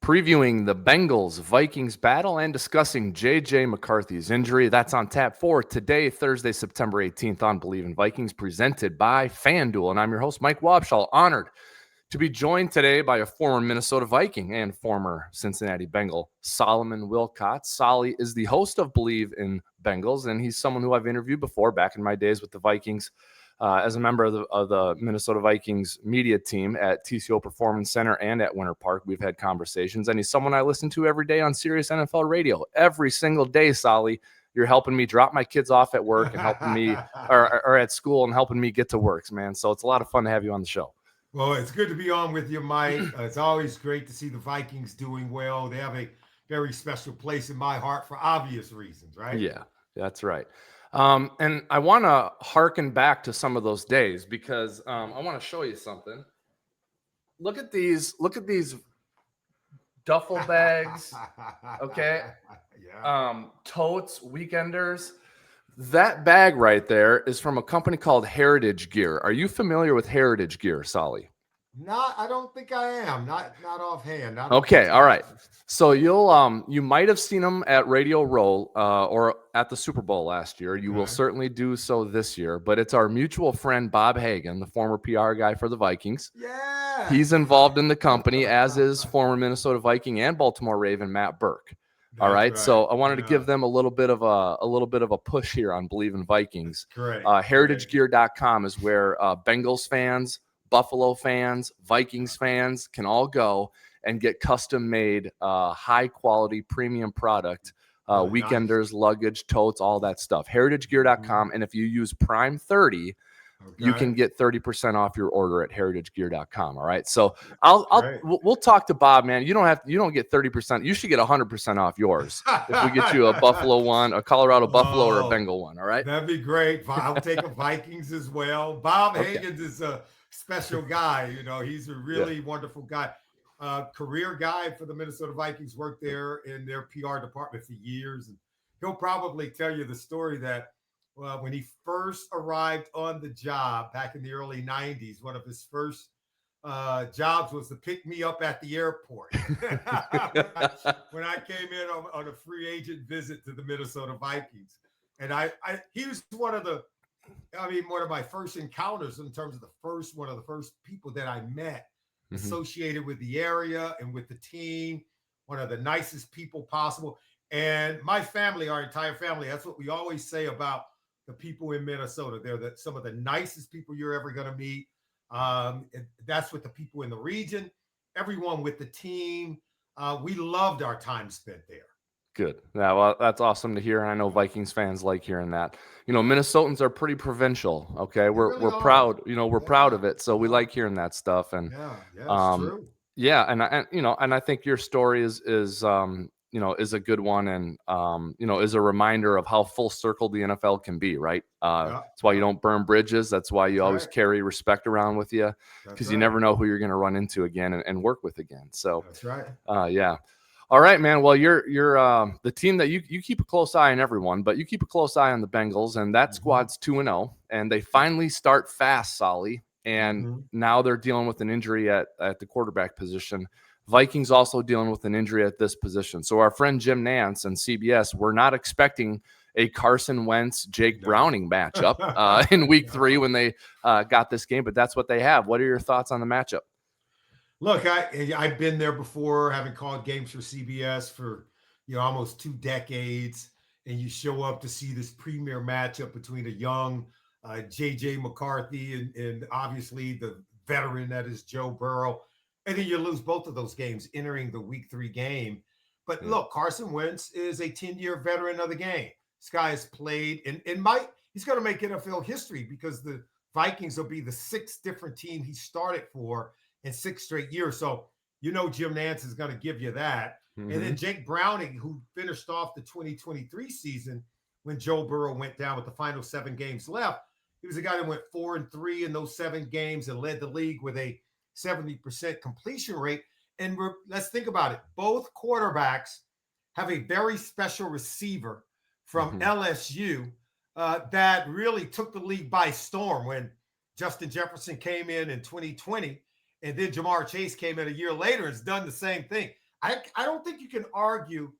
previewing the Bengals Vikings battle and discussing J.J. McCarthy's injury. That's on tap for today, Thursday, September 18th on Bleav in Vikings, presented by FanDuel. And I'm your host, Mike Wobschall, honored to be joined today by a former Minnesota Viking and former Cincinnati Bengal, Solomon Wilcots. Solly is the host of Bleav in Bengals, and he's someone who I've interviewed before back in my days with the Vikings. As a member of the Minnesota Vikings media team at TCO Performance Center and at Winter Park, we've had conversations, and he's someone I listen to every day on Sirius NFL Radio. Every single day, Solly, you're helping me drop my kids off at work and helping me, or at school and helping me get to work, man. So it's a lot of fun to have you on the show. Well, it's good to be on with you, Mike. It's always great to see the Vikings doing well. They have a very special place in my heart for obvious reasons, right? Yeah, that's right. And I want to harken back to some of those days because I want to show you something. Look at these duffel bags, okay? Yeah. Totes, weekenders. That bag right there is from a company called Heritage Gear. Are you familiar with Heritage Gear, Solly? I don't think I am. Not offhand. Okay, all right. So you might have seen them at Radio Row or at the Super Bowl last year. You will certainly do so this year. But it's our mutual friend Bob Hagan, the former PR guy for the Vikings. Yeah, he's involved in the company, as is former Minnesota Viking and Baltimore Raven Matt Burke. All right. So I wanted to give them a little bit of a push here on Bleav in Vikings. Great. HeritageGear.com is where Bengals fans, Buffalo fans, Vikings fans can all go and get custom made, high quality premium product, weekenders, luggage, totes, all that stuff. HeritageGear.com. And if you use Prime 30, you can get 30% off your order at heritagegear.com. All right. So we'll talk to Bob, man. You don't get 30%. You should get 100% off yours if we get you a Buffalo one, a Colorado Buffalo, or a Bengal one. All right. That'd be great. I'll take a Vikings as well. Bob Hagan is a special guy. You know, he's a really wonderful guy. Career guy for the Minnesota Vikings, worked there in their PR department for years. And he'll probably tell you the story that when he first arrived on the job back in the early 90s, one of his first jobs was to pick me up at the airport when I came in on a free agent visit to the Minnesota Vikings. And he was one of my first encounters in terms of one of the first people that I met associated with the area and with the team, one of the nicest people possible. And my family, our entire family, that's what we always say about the people in Minnesota. They're some of the nicest people you're ever going to meet. That's with the people in the region, everyone with the team. We loved our time spent there. Good. Yeah, well, that's awesome to hear. And I know Vikings fans like hearing that. You know, Minnesotans are pretty provincial. Okay. We're proud, we're proud of it. So we like hearing that stuff. And it's true. Yeah. And I think your story is a good one, and is a reminder of how full circle the NFL can be, right? That's why you don't burn bridges. That's why you always carry respect around with you, because you never know who you're going to run into again and work with again. So that's right. Yeah. All right, man. Well, you're the team that you keep a close eye on everyone, but you keep a close eye on the Bengals, and that squad's 2-0, and they finally start fast, Solly, and now they're dealing with an injury at the quarterback position. Vikings also dealing with an injury at this position. So our friend Jim Nantz and CBS, we're not expecting a Carson Wentz, Jake Browning matchup in week 3 when they got this game, but that's what they have. What are your thoughts on the matchup? Look, I've been there before, having called games for CBS for almost 2 decades, and you show up to see this premier matchup between a young J.J. McCarthy and obviously the veteran that is Joe Burrow. And then you lose both of those games entering the week 3 game. But look, Carson Wentz is a 10-year veteran of the game. This guy has played and he's going to make NFL history, because the Vikings will be the 6th different team he started for in 6 straight years. So, Jim Nantz is going to give you that. And then Jake Browning, who finished off the 2023 season when Joe Burrow went down with the final 7 games left. He was a guy that went 4-3 in those 7 games and led the league with a 70% completion rate. And let's think about it. Both quarterbacks have a very special receiver from LSU that really took the league by storm when Justin Jefferson came in 2020, and then Jamar Chase came in a year later and has done the same thing. I don't think you can argue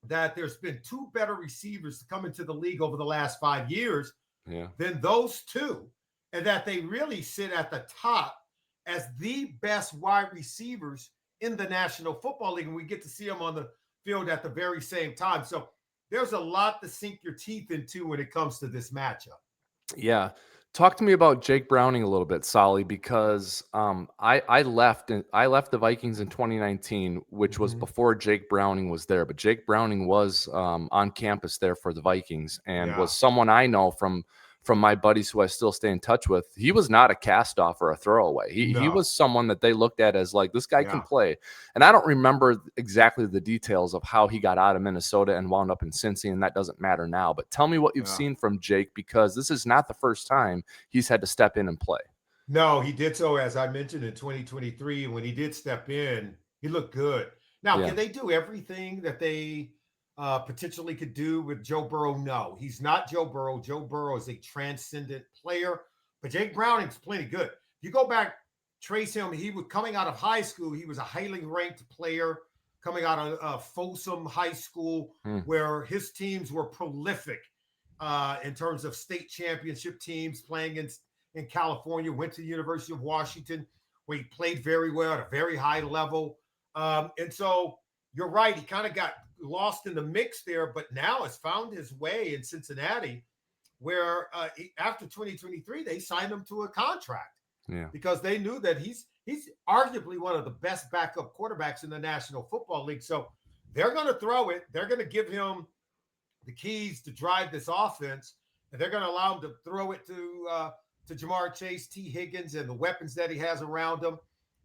that there's been two better receivers to come into the league over the last 5 years Yeah. than those two, and that they really sit at the top as the best wide receivers in the National Football League. And we get to see them on the field at the very same time. So there's a lot to sink your teeth into when it comes to this matchup. Yeah. Talk to me about Jake Browning a little bit, Solly, because I left the Vikings in 2019, which was Mm-hmm. before Jake Browning was there. But Jake Browning was on campus there for the Vikings and Yeah. was someone I know from my buddies who I still stay in touch with. He was not a cast off or a throwaway. He No. was someone that they looked at as like, this guy can Yeah. play. And I don't remember exactly the details of how he got out of Minnesota and wound up in Cincy, and that doesn't matter now. But tell me what you've Yeah. seen from Jake, because this is not the first time he's had to step in and play. No, he did so, as I mentioned, in 2023. And when he did step in, he looked good. Now, Yeah. can they do everything that they potentially could do with Joe Burrow? No, he's not Joe Burrow. Joe Burrow is a transcendent player, but Jake Browning's plenty good. If you go back, trace him, he was coming out of high school. He was a highly ranked player coming out of Folsom High School, where his teams were prolific in terms of state championship teams playing in California, went to the University of Washington, where he played very well at a very high level. And so you're right, he kind of got lost in the mix there, but now has found his way in Cincinnati, where after 2023, they signed him to a contract because they knew that he's arguably one of the best backup quarterbacks in the National Football League. So they're going to throw it. They're going to give him the keys to drive this offense, and they're going to allow him to throw it to Jamar Chase, T. Higgins, and the weapons that he has around him.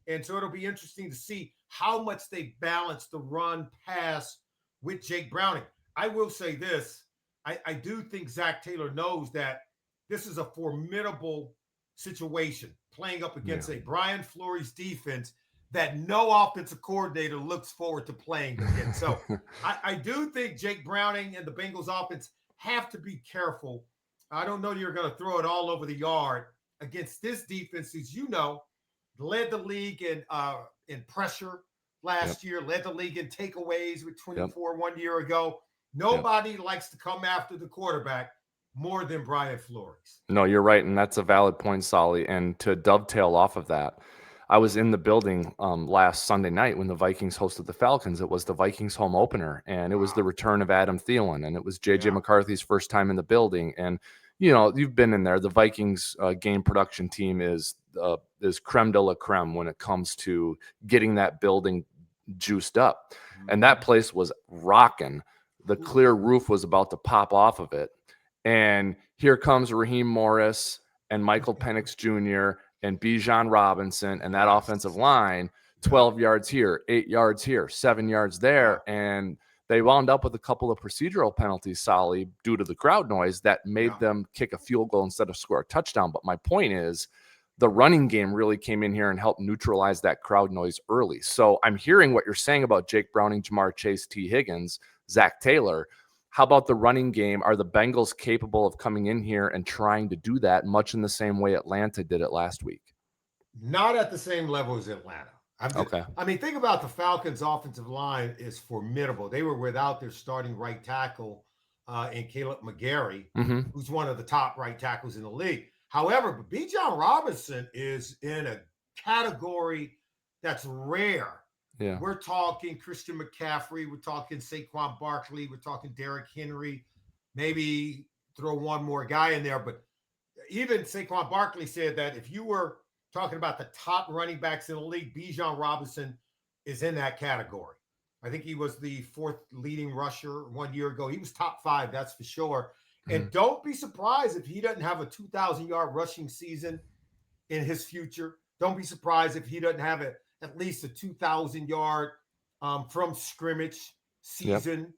And so it'll be interesting to see how much they balance the run pass with Jake Browning. I will say this. I do think Zach Taylor knows that this is a formidable situation playing up against a Brian Flores defense that no offensive coordinator looks forward to playing against. So I do think Jake Browning and the Bengals offense have to be careful. I don't know that you're going to throw it all over the yard against this defense, as you know, led the league in pressure last year, led the league in takeaways with 24 1 year ago. Nobody likes to come after the quarterback more than Brian Flores. No, you're right, and that's a valid point, Solly. And to dovetail off of that, I was in the building last Sunday night when the Vikings hosted the Falcons. It was the Vikings home opener, and it was the return of Adam Thielen, and it was J.J. McCarthy's first time in the building. And you know, you've been in there. The Vikings game production team is creme de la creme when it comes to getting that building juiced up, and that place was rocking. The clear roof was about to pop off of it. And here comes Raheem Morris and Michael Penix Jr. and Bijan Robinson and that offensive line, 12 yards here, 8 yards here, 7 yards there. And they wound up with a couple of procedural penalties, Solly, due to the crowd noise that made them kick a field goal instead of score a touchdown. But my point is, the running game really came in here and helped neutralize that crowd noise early. So I'm hearing what you're saying about Jake Browning, Jamar Chase, T. Higgins, Zach Taylor. How about the running game? Are the Bengals capable of coming in here and trying to do that much in the same way Atlanta did it last week? Not at the same level as Atlanta. Okay. I mean, think about the Falcons' offensive line is formidable. They were without their starting right tackle in Caleb McGarry, who's one of the top right tackles in the league. However, Bijan Robinson is in a category that's rare. Yeah. We're talking Christian McCaffrey. We're talking Saquon Barkley. We're talking Derrick Henry. Maybe throw one more guy in there. But even Saquon Barkley said that if you were talking about the top running backs in the league, Bijan Robinson is in that category. I think he was the fourth leading rusher 1 year ago. He was top 5, that's for sure. And don't be surprised if he doesn't have a 2,000-yard rushing season in his future. Don't be surprised if he doesn't have at least a 2,000-yard from scrimmage season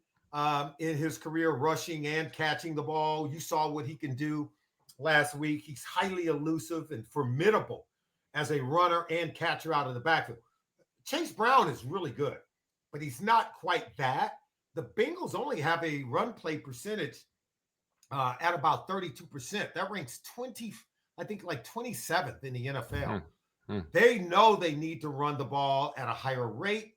in his career, rushing and catching the ball. You saw what he can do last week. He's highly elusive and formidable as a runner and catcher out of the backfield. Chase Brown is really good, but he's not quite that. The Bengals only have a run play percentage at about 32%. That ranks 20, I think like 27th in the NFL. They know they need to run the ball at a higher rate.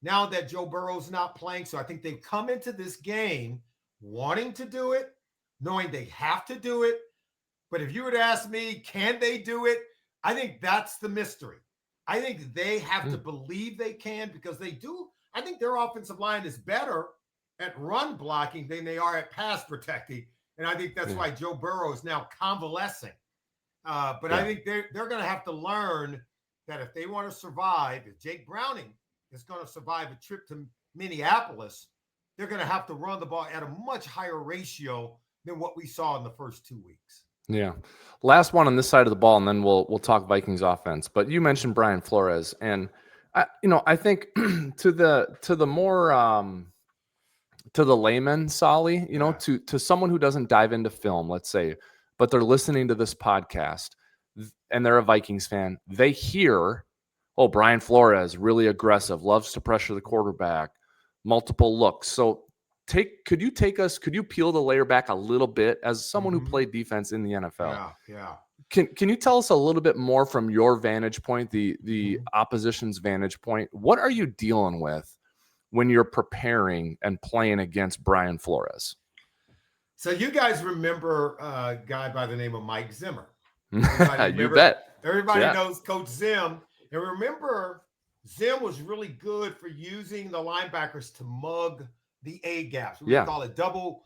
now that Joe Burrow's not playing. So I think they've come into this game wanting to do it, knowing they have to do it. But if you were to ask me, can they do it? I think that's the mystery. I think they have to Bleav they can, because they do. I think their offensive line is better at run blocking than they are at pass protecting. And I think that's why Joe Burrow is now convalescing. But I think they're going to have to learn that if they want to survive, if Jake Browning is going to survive a trip to Minneapolis, they're going to have to run the ball at a much higher ratio than what we saw in the first 2 weeks. Yeah. Last one on this side of the ball, and then we'll talk Vikings offense. But you mentioned Brian Flores, and I think to the more to the layman, Solly, to someone who doesn't dive into film, let's say, but they're listening to this podcast and they're a Vikings fan, they hear, oh, Brian Flores, really aggressive, loves to pressure the quarterback, multiple looks. So could you peel the layer back a little bit as someone who played defense in the NFL? Yeah. Can you tell us a little bit more from your vantage point, the opposition's vantage point? What are you dealing with when you're preparing and playing against Brian Flores? So you guys remember a guy by the name of Mike Zimmer? You bet. Everybody knows Coach Zim. And remember, Zim was really good for using the linebackers to mug the A gaps. We would call it double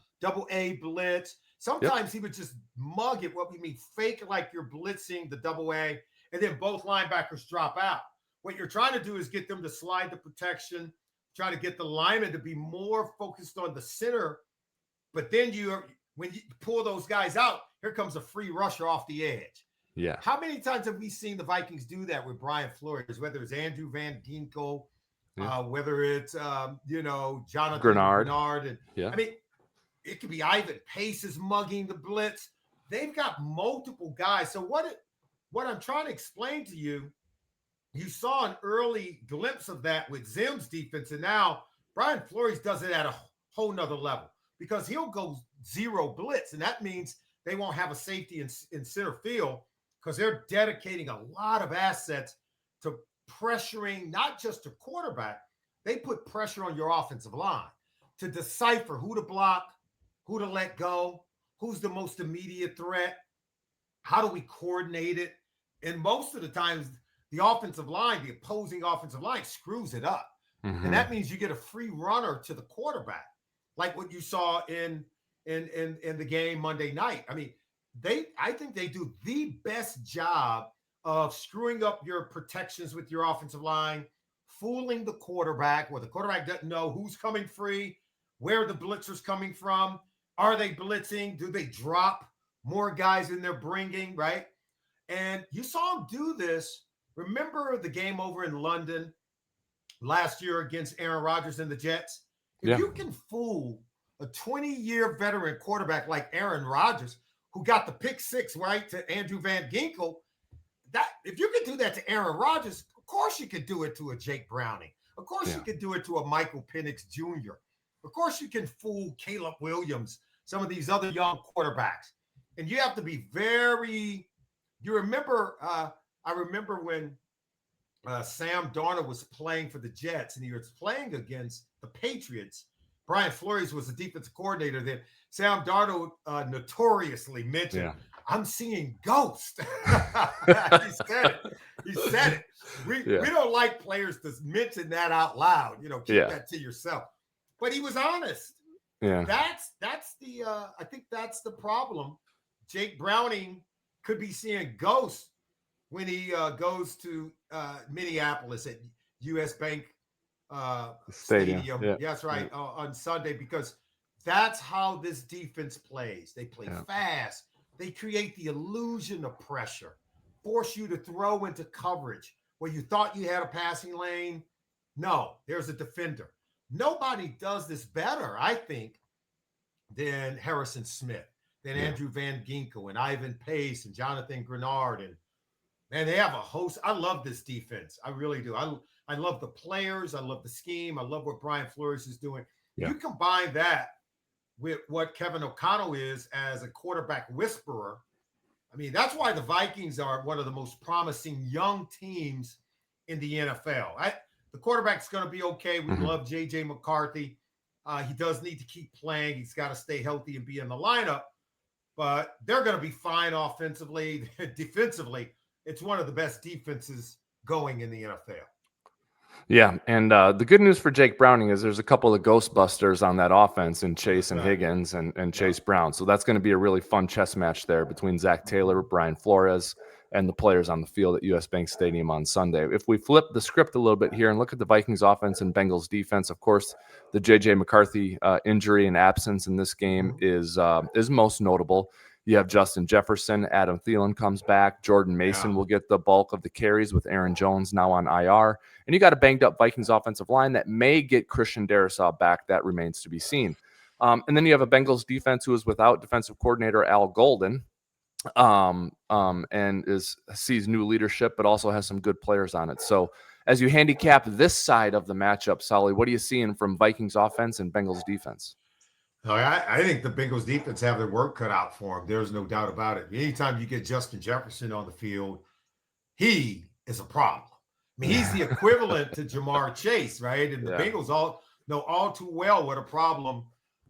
A blitz. Sometimes he would just mug it, what we mean, fake like you're blitzing the double A, and then both linebackers drop out. What you're trying to do is get them to slide the protection, try to get the lineman to be more focused on the center. But then when you pull those guys out, here comes a free rusher off the edge. Yeah. How many times have we seen the Vikings do that with Brian Flores, whether it's Andrew Van Ginkel, whether it's, Jonathan Grenard. And, I mean, it could be Ivan Pace is mugging the blitz. They've got multiple guys. So what I'm trying to explain to you, you saw an early glimpse of that with Zim's defense. And now Brian Flores does it at a whole nother level, because he'll go zero blitz. And that means they won't have a safety in center field, because they're dedicating a lot of assets to pressuring not just the quarterback. They put pressure on your offensive line to decipher who to block, who to let go, who's the most immediate threat, how do we coordinate it. And most of the times, the opposing offensive line screws it up. And that means you get a free runner to the quarterback, like what you saw in the game Monday night. I mean, I think they do the best job of screwing up your protections with your offensive line, fooling the quarterback, where the quarterback doesn't know who's coming free, where the blitzer's coming from. Are they blitzing? Do they drop more guys than they're bringing, right? And you saw them do this. Remember the game over in London last year against Aaron Rodgers and the Jets? If you can fool a 20-year veteran quarterback like Aaron Rodgers, who got the pick six, right, to Andrew Van Ginkel, that if you could do that to Aaron Rodgers, of course you could do it to a Jake Browning. Of course you could do it to a Michael Penix Jr. Of course you can fool Caleb Williams, some of these other young quarterbacks. And you have to be you remember, I remember when Sam Darnold was playing for the Jets and he was playing against the Patriots. Brian Flores was the defensive coordinator then. Sam Darnold notoriously mentioned, I'm seeing ghosts. He said it. We don't like players to mention that out loud. Keep that to yourself. But he was honest. Yeah. That's the I think that's the problem. Jake Browning could be seeing ghosts when he goes to Minneapolis at US Bank Stadium. Yeah, that's right, on Sunday, because that's how this defense plays. They play fast. They create the illusion of pressure, force you to throw into coverage where you thought you had a passing lane. No, there's a defender. Nobody does this better, I think, than Harrison Smith, than Andrew Van Ginkel and Ivan Pace and Jonathan Grenard. And they have a host. I love this defense. I really do. I love the players. I love the scheme. I love what Brian Flores is doing. You combine that with what Kevin O'Connell is as a quarterback whisperer. I mean, that's why the Vikings are one of the most promising young teams in the NFL. The quarterback's going to be okay. We Mhm. love J.J. McCarthy. He does need to keep playing. He's got to stay healthy and be in the lineup, but they're going to be fine offensively. Defensively, it's one of the best defenses going in the NFL. Yeah, and the good news for Jake Browning is there's a couple of Ghostbusters on that offense in Chase That's and right. Higgins and Yeah. Chase Brown. So that's going to be a really fun chess match there between Zach Taylor, Mhm. Brian Flores, and the players on the field at US Bank Stadium on Sunday. If we flip the script a little bit here and look at the Vikings offense and Bengals defense, of course, the J.J. McCarthy injury and absence in this game Mhm. is most notable. You have Justin Jefferson, Adam Thielen comes back, Jordan Mason Yeah. will get the bulk of the carries with Aaron Jones now on IR. And you got a banged up Vikings offensive line that may get Christian Darrisaw back. That remains to be seen. And then you have a Bengals defense who is without defensive coordinator Al Golden, and sees new leadership, but also has some good players on it. So as you handicap this side of the matchup, Solly, what are you seeing from Vikings offense and Bengals defense? I think the Bengals defense have their work cut out for them. There's no doubt about it. Anytime you get Justin Jefferson on the field, he is a problem. I mean, he's the equivalent to Jamar Chase, right? And the Yeah. Bengals all know all too well what a problem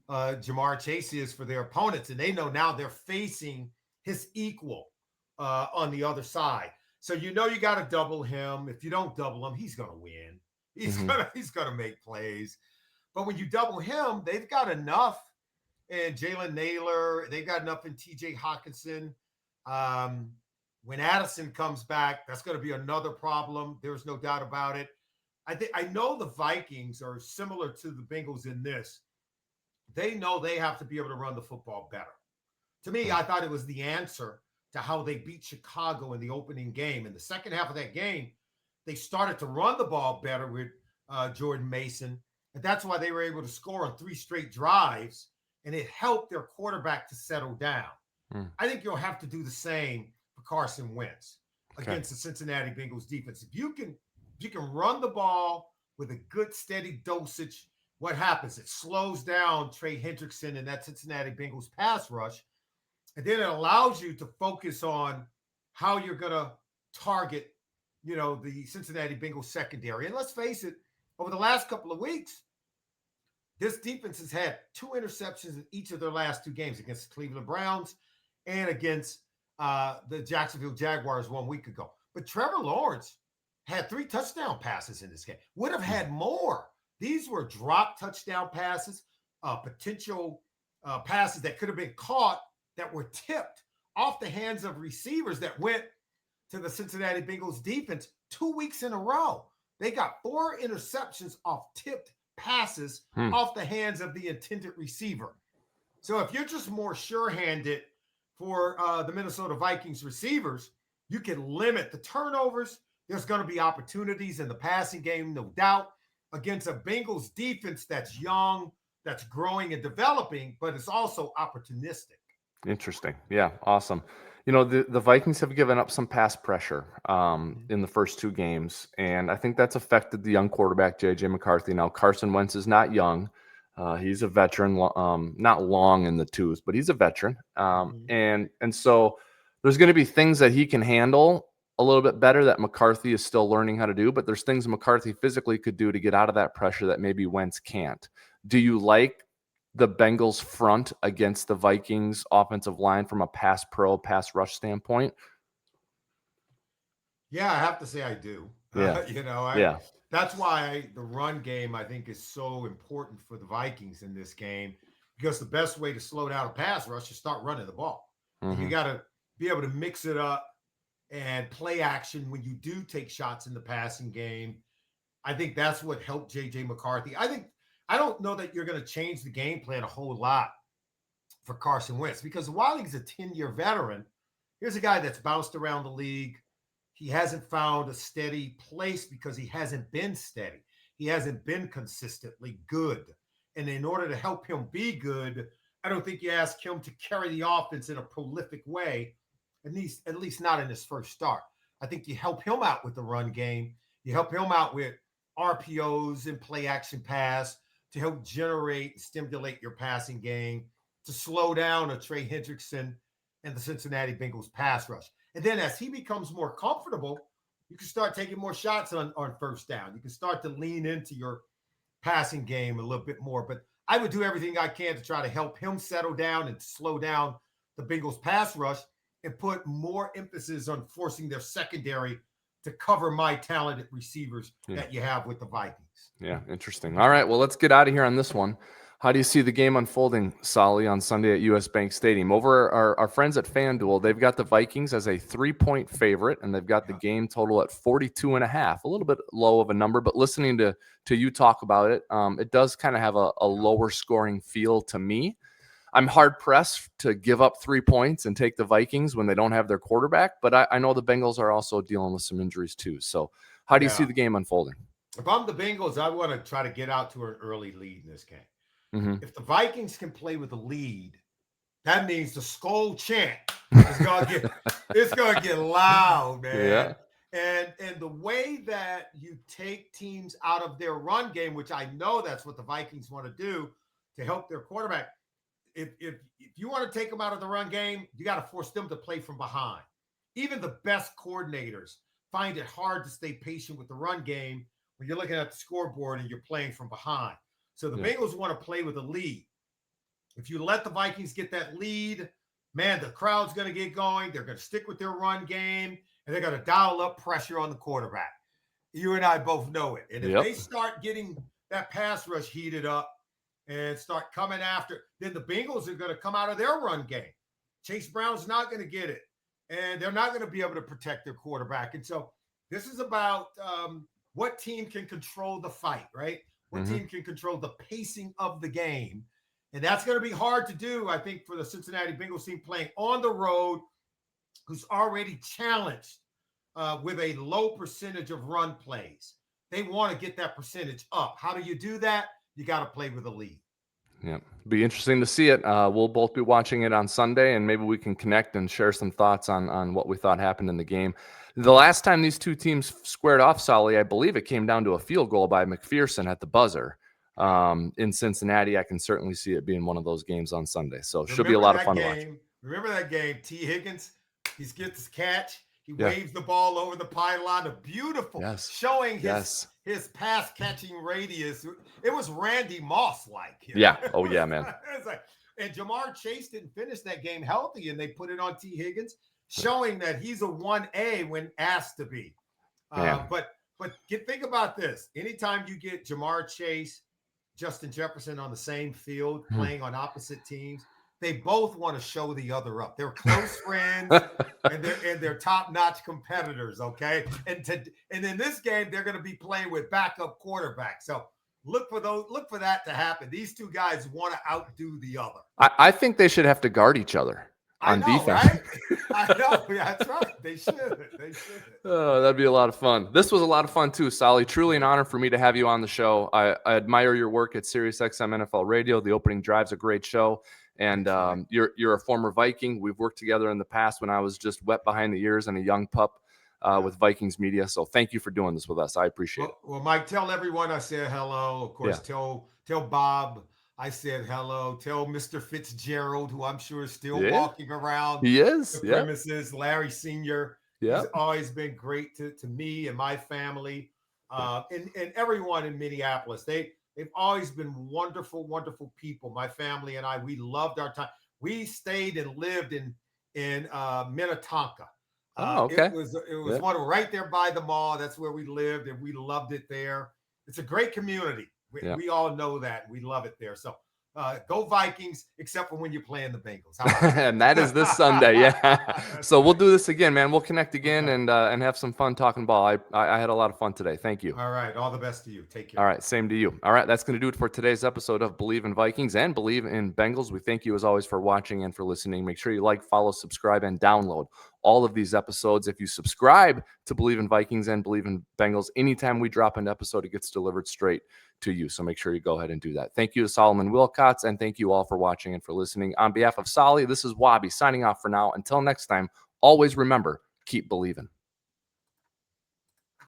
Jamar Chase is for their opponents. And they know now they're facing his equal on the other side. So you know you got to double him. If you don't double him, he's going to win. He's gonna make plays. But when you double him, they've got enough in Jalen Naylor. They've got enough in TJ Hawkinson. Um, when Addison comes back, that's going to be another problem. There's no doubt about it. I know the Vikings are similar to the Bengals in this. They know they have to be able to run the football better. To me, I thought it was the answer to how they beat Chicago in the opening game. In the second half of that game, they started to run the ball better with Jordan Mason. And that's why they were able to score on 3 straight drives. And it helped their quarterback to settle down. I think you'll have to do the same for Carson Wentz against the Cincinnati Bengals defense. If you can run the ball with a good steady dosage, what happens? It slows down Trey Hendrickson and that Cincinnati Bengals pass rush. And then it allows you to focus on how you're going to target, the Cincinnati Bengals secondary. And let's face it, over the last couple of weeks, this defense has had 2 interceptions in each of their last 2 games against the Cleveland Browns and against the Jacksonville Jaguars 1 week ago. But Trevor Lawrence had 3 touchdown passes in this game. Would have had more. These were drop touchdown passes, potential passes that could have been caught that were tipped off the hands of receivers that went to the Cincinnati Bengals defense 2 weeks in a row. They got 4 interceptions off tipped passes off the hands of the intended receiver. So if you're just more sure-handed for the Minnesota Vikings receivers, you can limit the turnovers. There's going to be opportunities in the passing game, no doubt, against a Bengals defense that's young, that's growing and developing, but it's also opportunistic. Interesting. Yeah, awesome. The Vikings have given up some pass pressure in the first 2 games, and I think that's affected the young quarterback, J.J. McCarthy. Now, Carson Wentz is not young. He's a veteran, not long in the tooth, but he's a veteran. And so there's going to be things that he can handle a little bit better that McCarthy is still learning how to do, but there's things McCarthy physically could do to get out of that pressure that maybe Wentz can't. Do you like the Bengals front against the Vikings offensive line from a pass rush standpoint? Yeah, I have to say I do. Yeah. That's why the run game I think is so important for the Vikings in this game, because the best way to slow down a pass rush is start running the ball. And you got to be able to mix it up and play action when you do take shots in the passing game. I think that's what helped JJ McCarthy. I don't know that you're going to change the game plan a whole lot for Carson Wentz, because while he's a 10-year veteran, here's a guy that's bounced around the league. He hasn't found a steady place because he hasn't been steady. He hasn't been consistently good. And in order to help him be good, I don't think you ask him to carry the offense in a prolific way, at least not in his first start. I think you help him out with the run game. You help him out with RPOs and play action pass to help generate and stimulate your passing game, to slow down a Trey Hendrickson and the Cincinnati Bengals pass rush. And then as he becomes more comfortable, you can start taking more shots on first down. You can start to lean into your passing game a little bit more. But I would do everything I can to try to help him settle down and slow down the Bengals pass rush and put more emphasis on forcing their secondary to cover my talented receivers that you have with the Vikings. Yeah, interesting. All right, well, let's get out of here on this one. How do you see the game unfolding, Solly, on Sunday at US Bank Stadium? Over our friends at FanDuel, they've got the Vikings as a 3-point favorite, and they've got the game total at 42.5. A little bit low of a number, but listening to you talk about it, it does kind of have a lower scoring feel to me. I'm hard-pressed to give up 3 points and take the Vikings when they don't have their quarterback, but I know the Bengals are also dealing with some injuries too. So how do you see the game unfolding? If I'm the Bengals, I want to try to get out to an early lead in this game. Mm-hmm. If the Vikings can play with a lead, that means the skull chant is gonna get loud, man. Yeah. And the way that you take teams out of their run game, which I know that's what the Vikings want to do to help their quarterback. If you want to take them out of the run game, you got to force them to play from behind. Even the best coordinators find it hard to stay patient with the run game when you're looking at the scoreboard and you're playing from behind. So the Bengals want to play with a lead. If you let the Vikings get that lead, man, the crowd's going to get going. They're going to stick with their run game, and they're going to dial up pressure on the quarterback. You and I both know it. And if they start getting that pass rush heated up and start coming after, then the Bengals are going to come out of their run game. Chase Brown's not going to get it, and they're not going to be able to protect their quarterback. And so this is about what team can control the fight, right? What team can control the pacing of the game. And that's going to be hard to do, I think, for the Cincinnati Bengals team playing on the road, who's already challenged with a low percentage of run plays. They want to get that percentage up. How do you do that? You got to play with a lead. Yeah, be interesting to see it. We'll both be watching it on Sunday, and maybe we can connect and share some thoughts on what we thought happened in the game. The last time these two teams squared off, Solly, I Bleav it came down to a field goal by McPherson at the buzzer in Cincinnati. I can certainly see it being one of those games on Sunday. So it should be a lot of fun to watch. Remember that game? T. Higgins, he gets his catch. He waves the ball over the pylon. A beautiful, showing his pass catching radius. It was Randy Moss-like. Yeah. Oh, yeah, man. And Jamar Chase didn't finish that game healthy, and they put it on T. Higgins, showing that he's a 1A when asked to be. But think about this. Anytime you get Jamar Chase, Justin Jefferson on the same field playing on opposite teams, they both want to show the other up. They're close friends and they're top-notch competitors, okay? And in this game, they're going to be playing with backup quarterbacks. So look for that to happen. These two guys want to outdo the other. I think they should have to guard each other on defense. Right? I know. Yeah, that's right. They should. Oh, that'd be a lot of fun. This was a lot of fun too, Solly. Truly an honor for me to have you on the show. I admire your work at SiriusXM NFL Radio. The Opening Drive's a great show. And you're a former Viking. We've worked together in the past when I was just wet behind the ears and a young pup with Vikings media. So thank you for doing this with us. I appreciate it. Well, Mike, tell everyone I said hello. Of course, tell Bob I said hello. Tell Mr. Fitzgerald, who I'm sure is still walking around the premises. Larry Sr. He's always been great to me and my family and everyone in Minneapolis. They've always been wonderful, wonderful people. My family and I, we loved our time. We stayed and lived in Minnetonka. It was one right there by the mall. That's where we lived, and we loved it there. It's a great community. We all know that. We love it there. So go Vikings, except for when you're playing the Bengals. And that is this Sunday. Yeah. So we'll do this again, man. We'll connect again and have some fun talking ball. I had a lot of fun today. Thank you. All right. All the best to you. Take care. All right. Same to you. All right. That's going to do it for today's episode of Bleav in Vikings and Bleav in Bengals. We thank you as always for watching and for listening. Make sure you like, follow, subscribe, and download all of these episodes. If you subscribe to Bleav in Vikings and Bleav in Bengals, anytime we drop an episode, it gets delivered straight to you. So make sure you go ahead and do that. Thank you to Solomon Wilcots, and thank you all for watching and for listening. On behalf of Solly, this is Wobby signing off for now. Until next time, always remember, keep believing.